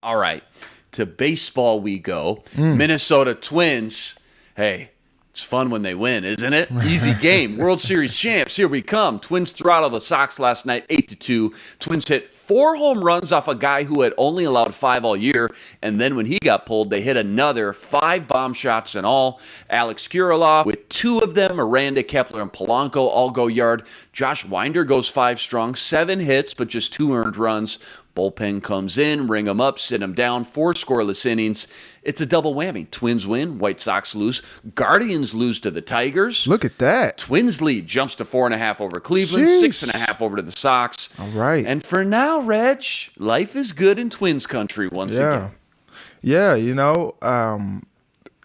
All right, to baseball we go. Minnesota Twins. Hey, it's fun when they win, isn't it? Easy game. World Series champs. Here we come. Twins throttled the Sox last night, 8-2. Twins hit 4 home runs off a guy who had only allowed 5 all year, and then when he got pulled, they hit another 5 bomb shots in all. Alex Kirilloff with 2 of them. Miranda, Kepler, and Polanco all go yard. Josh Winder goes 5 strong, 7 hits, but just 2 earned runs. Bullpen comes in, ring them up, sit them down, 4 scoreless innings. It's a double whammy. Twins win, White Sox lose. Guardians lose to the Tigers. Look at that. Twins lead jumps to 4.5 over Cleveland, Sheesh. 6.5 over to the Sox. All right. And for now, Reg, life is good in Twins country once again. Yeah,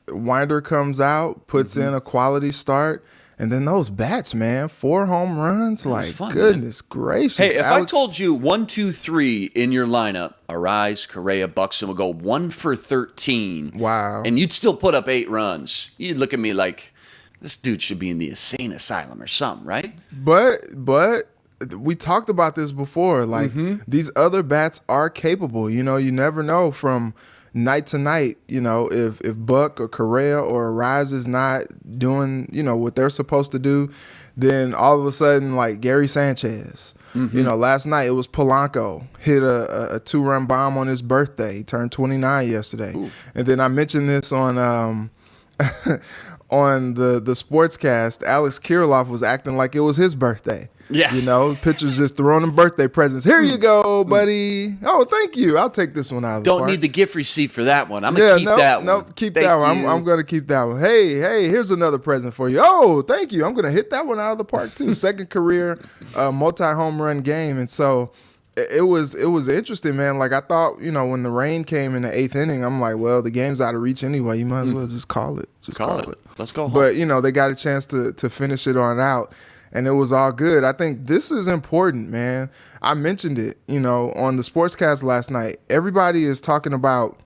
Winder comes out, puts in a quality start. And then those bats, man, 4 home runs. Like, fun, goodness gracious. Hey, if Alex, I told you 1, 2, 3 in your lineup, Arise, Correa, Buxton would go 1 for 13. Wow. And you'd still put up 8 runs. You'd look at me like, this dude should be in the insane asylum or something, right? But we talked about this before. Like, these other bats are capable. You never know from night to night, if Buck or Correa or Arise is not doing, what they're supposed to do, then all of a sudden, like Gary Sanchez, last night it was Polanco, hit a 2-run bomb on his birthday. He turned 29 yesterday. Ooh. And then I mentioned this on on the sportscast. Alex Kirilloff was acting like it was his birthday. Yeah. Pitchers just throwing him birthday presents. Here you go, buddy. Oh, thank you. I'll take this one out of the park. Don't need the gift receipt for that one. I'm going to keep that one. No, keep that one. I'm going to keep that one. Hey, here's another present for you. Oh, thank you. I'm going to hit that one out of the park, too. Second career multi-home run game. And so it was interesting, man. Like, I thought, when the rain came in the 8th inning, I'm like, well, the game's out of reach anyway. You might as well just call it. Just call it. Let's go home. But, they got a chance to finish it on out. And it was all good. I think this is important, man. I mentioned it, on the sportscast last night. Everybody is talking about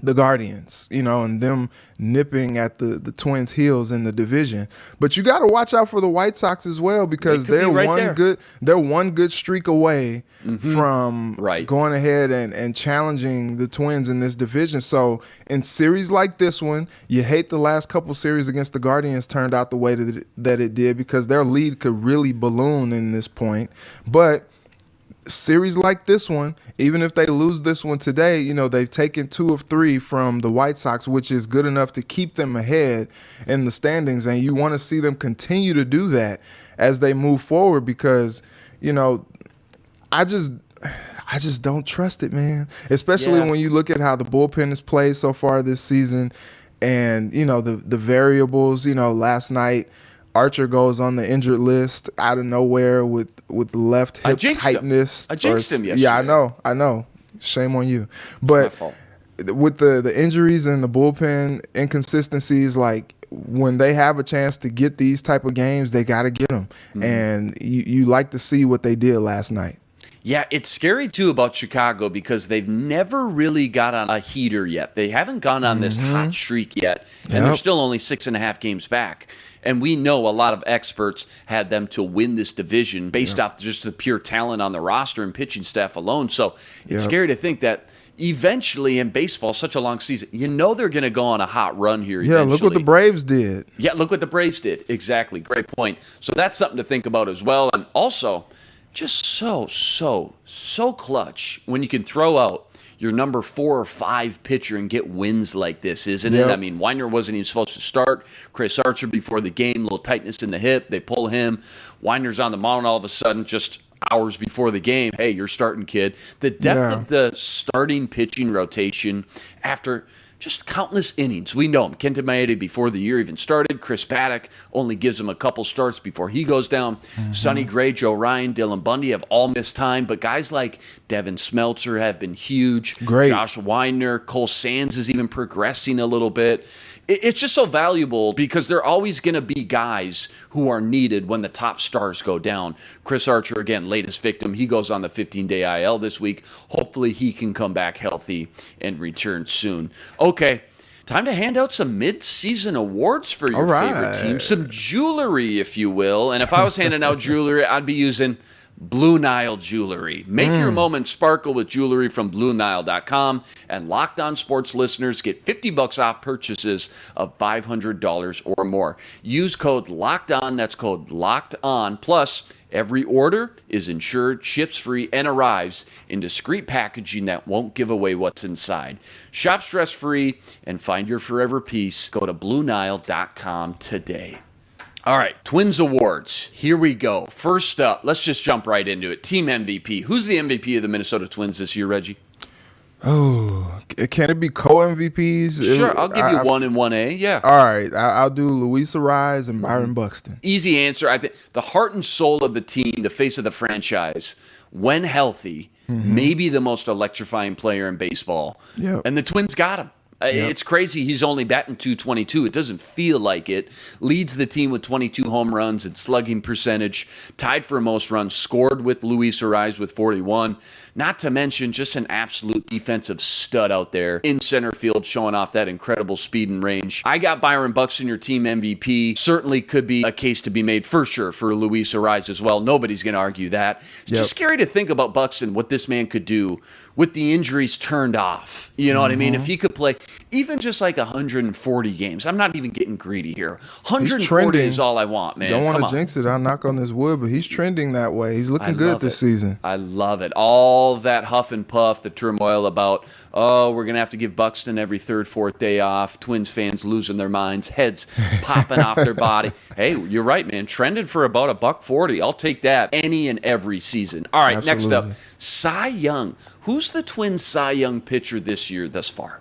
the Guardians, and them nipping at the Twins' heels in the division. But you got to watch out for the White Sox as well, because they're one good streak away from going ahead and challenging the Twins in this division. So in series like this one, you hate the last couple series against the Guardians turned out the way that it did, because their lead could really balloon in this point. But series like this one, even if they lose this one today, they've taken 2 of 3 from the White Sox, which is good enough to keep them ahead in the standings. And you want to see them continue to do that as they move forward, because, I just don't trust it, man. Especially when you look at how the bullpen has played so far this season, and, the variables, last night, Archer goes on the injured list out of nowhere with left hip tightness. I jinxed him yesterday. Yeah, I know. Shame on you. But with the injuries and the bullpen inconsistencies, like, when they have a chance to get these type of games, they got to get them. And you like to see what they did last night. Yeah, it's scary, too, about Chicago, because they've never really got on a heater yet. They haven't gone on this hot streak yet, and they're still only 6.5 games back. And we know a lot of experts had them to win this division based off just the pure talent on the roster and pitching staff alone. So it's scary to think that eventually in baseball, such a long season, they're going to go on a hot run here eventually. Look what the Braves did. Yeah, look what the Braves did. Exactly. Great point. So that's something to think about as well. And also, just so clutch when you can throw out your number 4 or 5 pitcher and get wins like this, isn't it? I mean, Winder wasn't even supposed to start. Chris Archer before the game, little tightness in the hip. They pull him. Winder's on the mound all of a sudden, just hours before the game. Hey, you're starting, kid. The depth of the starting pitching rotation after just countless innings. We know him. Kenta Maeda before the year even started. Chris Paddock only gives him a couple starts before he goes down. Sonny Gray, Joe Ryan, Dylan Bundy have all missed time, but guys like Devin Smeltzer have been huge. Great. Josh Winder, Cole Sands is even progressing a little bit. It's just so valuable because there are always going to be guys who are needed when the top stars go down. Chris Archer, again, latest victim. He goes on the 15-day IL this week. Hopefully he can come back healthy and return soon. Okay, time to hand out some mid-season awards for your favorite team. Some jewelry, if you will. And if I was handing out jewelry, I'd be using Blue Nile Jewelry. Make your moment sparkle with jewelry from BlueNile.com, and Locked On Sports listeners get $50 off purchases of $500 or more. Use code Locked On. That's code Locked On. Plus, every order is insured, ships free, and arrives in discreet packaging that won't give away what's inside. Shop stress-free and find your forever piece. Go to BlueNile.com today. All right, Twins Awards. Here we go. First up, let's just jump right into it. Team MVP. Who's the MVP of the Minnesota Twins this year, Reggie? Oh, can it be co-MVPs? Sure, I'll give you 1 and 1A. Yeah. All right, I'll do Luis Ariz and Byron Buxton. Easy answer. I think the heart and soul of the team, the face of the franchise, when healthy, maybe the most electrifying player in baseball. Yep. And the Twins got him. It's crazy. He's only batting .222. It doesn't feel like it. Leads the team with 22 home runs and slugging percentage. Tied for most runs scored with Luis Ariz with 41. Not to mention just an absolute defensive stud out there in center field, showing off that incredible speed and range. I got Byron Buxton, your team MVP. Certainly could be a case to be made for sure for Luis Ariz as well. Nobody's going to argue that. It's just scary to think about Buxton, what this man could do with the injuries turned off. You know what I mean? If he could play even just like 140 games. I'm not even getting greedy here. 140 is all I want, man. Don't want to jinx it. I'll knock on this wood, but he's trending that way. He's looking good this season. I love it. All that huff and puff, the turmoil about, oh, we're going to have to give Buxton every third, fourth day off. Twins fans losing their minds, heads popping off their body. Hey, you're right, man. Trending for about $140. I'll take that any and every season. All right, Next up, Cy Young. Who's the Twins' Cy Young pitcher this year thus far?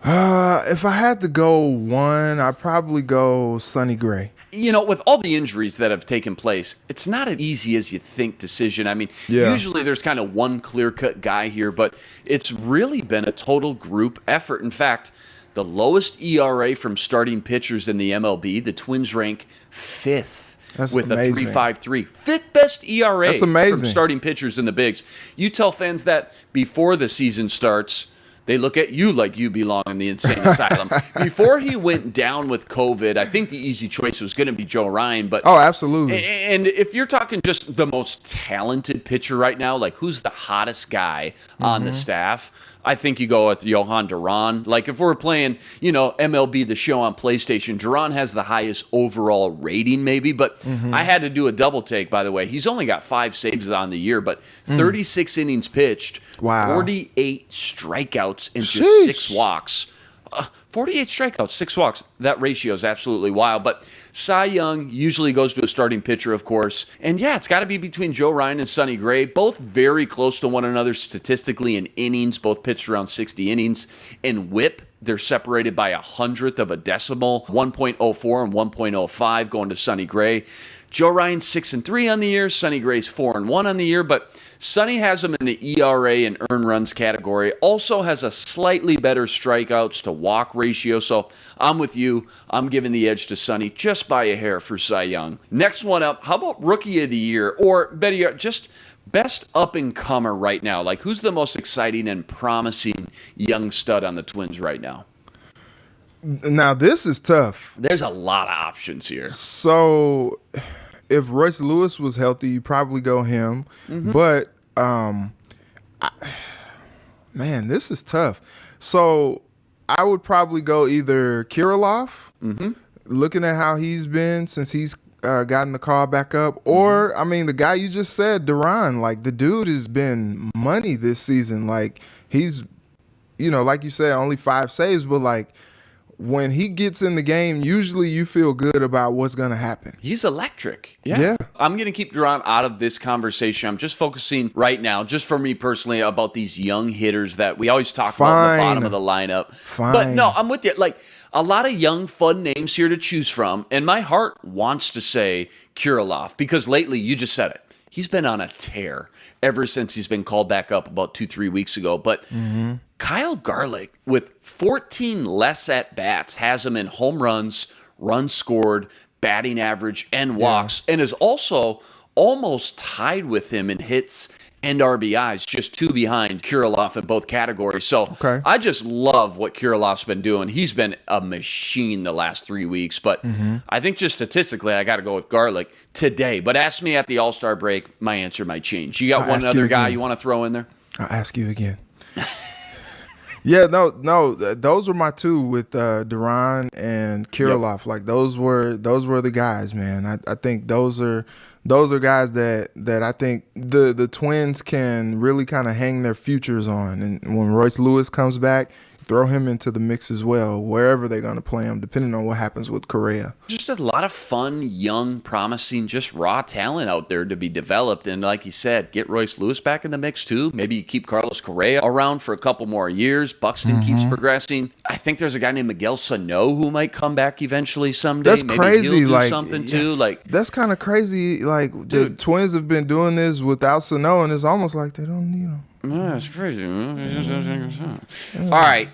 If I had to go one, I'd probably go Sonny Gray. You know, with all the injuries that have taken place, it's not an easy as you think decision. I mean, usually there's kind of one clear-cut guy here, but it's really been a total group effort. In fact, the lowest ERA from starting pitchers in the MLB, the Twins rank 5th. That's with amazing. A 3.53. 5th best ERA That's amazing. from starting pitchers in the bigs. You tell fans that before the season starts, they look at you like you belong in the insane asylum. Before he went down with COVID, I think the easy choice was going to be Joe Ryan. But absolutely. And if you're talking just the most talented pitcher right now, like who's the hottest guy on the staff, I think you go with Johan Duran. Like if we're playing, MLB The Show on PlayStation, Duran has the highest overall rating maybe, but I had to do a double take, by the way. He's only got 5 saves on the year, but 36 innings pitched, 48 strikeouts, and just 6 walks. 48 strikeouts, 6 walks. That ratio is absolutely wild. But Cy Young usually goes to a starting pitcher, of course. And yeah, it's got to be between Joe Ryan and Sonny Gray. Both very close to one another statistically in innings. Both pitched around 60 innings. In whip, they're separated by 100th of a decimal. 1.04 and 1.05 going to Sonny Gray. Joe Ryan's 6-3 on the year. Sonny Gray's 4-1 on the year, but Sonny has him in the ERA and earned runs category. Also has a slightly better strikeouts to walk ratio. So I'm with you. I'm giving the edge to Sonny just by a hair for Cy Young. Next one up. How about Rookie of the Year, or better yet, just best up and comer right now? Like who's the most exciting and promising young stud on the Twins right now? Now this is tough. There's a lot of options here. So if Royce Lewis was healthy, you probably go him. But man, this is tough. So I would probably go either Kirilloff, looking at how he's been since he's gotten the call back up, or I mean the guy you just said, Duran. Like the dude has been money this season. Like he's, like you said, only 5 saves, but like when he gets in the game, usually you feel good about what's going to happen. He's electric. Yeah. I'm going to keep Duran out of this conversation. I'm just focusing right now, just for me personally, about these young hitters that we always talk about in the bottom of the lineup. But no, I'm with you. Like a lot of young, fun names here to choose from. And my heart wants to say Kirilloff because lately, you just said it, he's been on a tear ever since he's been called back up about 2-3 weeks ago. But Kyle Garlick, with 14 less at-bats, has him in home runs, runs scored, batting average, and walks, and is also almost tied with him in hits and RBIs, just 2 behind Kirilloff in both categories. So Okay. I just love what Kirilloff's been doing. He's been a machine the last 3 weeks, but I think just statistically, I got to go with Garlick today. But ask me at the All-Star break, my answer might change. You got I'll one ask you other guy again. you want to throw in there? I'll ask you again. Yeah, no, those were my two with Duran and Kirilloff. Like those were the guys, man. I think those are guys that I think the Twins can really kind of hang their futures on. And when Royce Lewis comes back, throw him into the mix as well, wherever they're going to play him, depending on what happens with Correa. Just a lot of fun, young, promising, just raw talent out there to be developed. And like you said, get Royce Lewis back in the mix too. Maybe you keep Carlos Correa around for a couple more years. Buxton keeps progressing. I think there's a guy named Miguel Sano who might come back eventually someday. That's Maybe crazy. He'll do Like something too. Like that's kind of crazy. Like the Twins have been doing this without Sano, and it's almost like they don't need him. That's crazy. All right.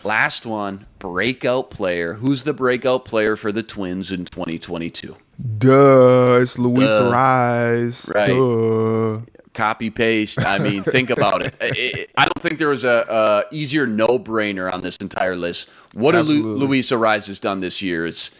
Last one, breakout player. Who's the breakout player for the Twins in 2022? Duh, it's Luis Ariz. Right. Duh. Copy paste. I mean, think about it. I don't think there was a easier no-brainer on this entire list. What Luis Ariz has done this year is,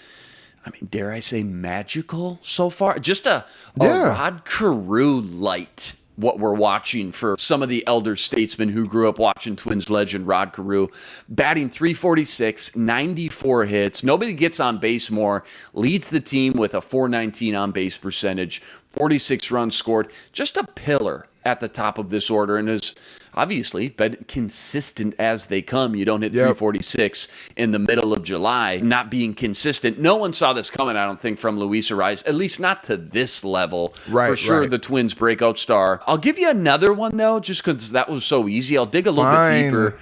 I mean, dare I say, magical so far. Just a Rod Carew light. What we're watching for some of the elder statesmen who grew up watching Twins legend Rod Carew, batting .346, 94 hits. Nobody gets on base more. Leads the team with a .419 on base percentage, 46 runs scored. Just a pillar at the top of this order, and has obviously been consistent as they come. You don't hit 346 in the middle of July, not being consistent. No one saw this coming, I don't think, from Luis Ariz, at least not to this level. Right, for sure, right. the Twins breakout star. I'll give you another one, though, just because that was so easy. I'll dig a little bit deeper.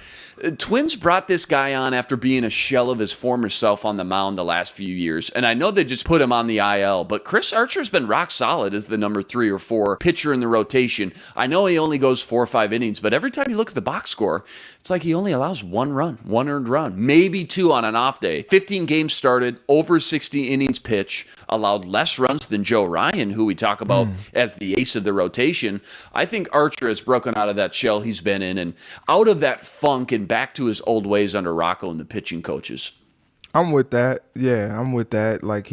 Twins brought this guy on after being a shell of his former self on the mound the last few years. And I know they just put him on the IL, but Chris Archer's been rock solid as the number 3 or 4 pitcher in the rotation. I know he only goes 4 or 5 innings, but every time you look at the box score, it's like he only allows 1 run, 1 earned run, maybe 2 on an off day. 15 games started, over 60 innings pitch, allowed less runs than Joe Ryan, who we talk about as the ace of the rotation. I think Archer has broken out of that shell he's been in and out of that funk and back to his old ways under Rocco and the pitching coaches. I'm with that. Yeah, I'm with that. Like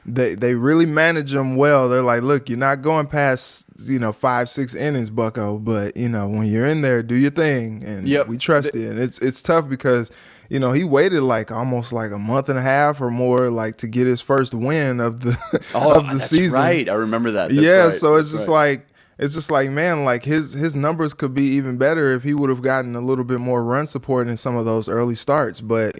they really manage him well. They're like, look, you're not going past 5-6 innings, Bucko, but when you're in there, do your thing, and we trust it. And it's tough because he waited like almost like a month and a half or more like to get his first win of the of the season. Right, I remember that. So it's just like. It's just like, man, like his numbers could be even better if he would have gotten a little bit more run support in some of those early starts. But,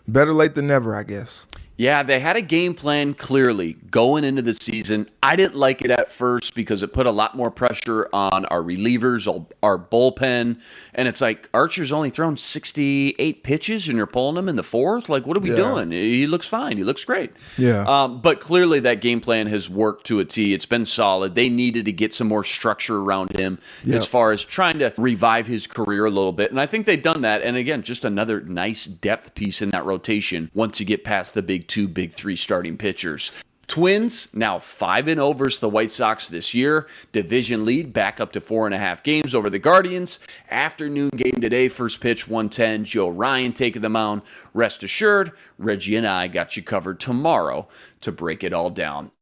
better late than never, I guess. Yeah, they had a game plan clearly going into the season. I didn't like it at first because it put a lot more pressure on our relievers, our bullpen. And it's like, Archer's only thrown 68 pitches and you're pulling him in the 4th? Like, what are we doing? He looks fine. He looks great. Yeah. But clearly that game plan has worked to a T. It's been solid. They needed to get some more structure around him as far as trying to revive his career a little bit. And I think they've done that. And again, just another nice depth piece in that rotation once you get past the big 2, big 3 starting pitchers. Twins now 5-0 versus the White Sox this year. Division lead back up to 4.5 games over the Guardians. Afternoon game today, first pitch 1:10. Joe Ryan taking the mound. Rest assured, Reggie and I got you covered tomorrow to break it all down.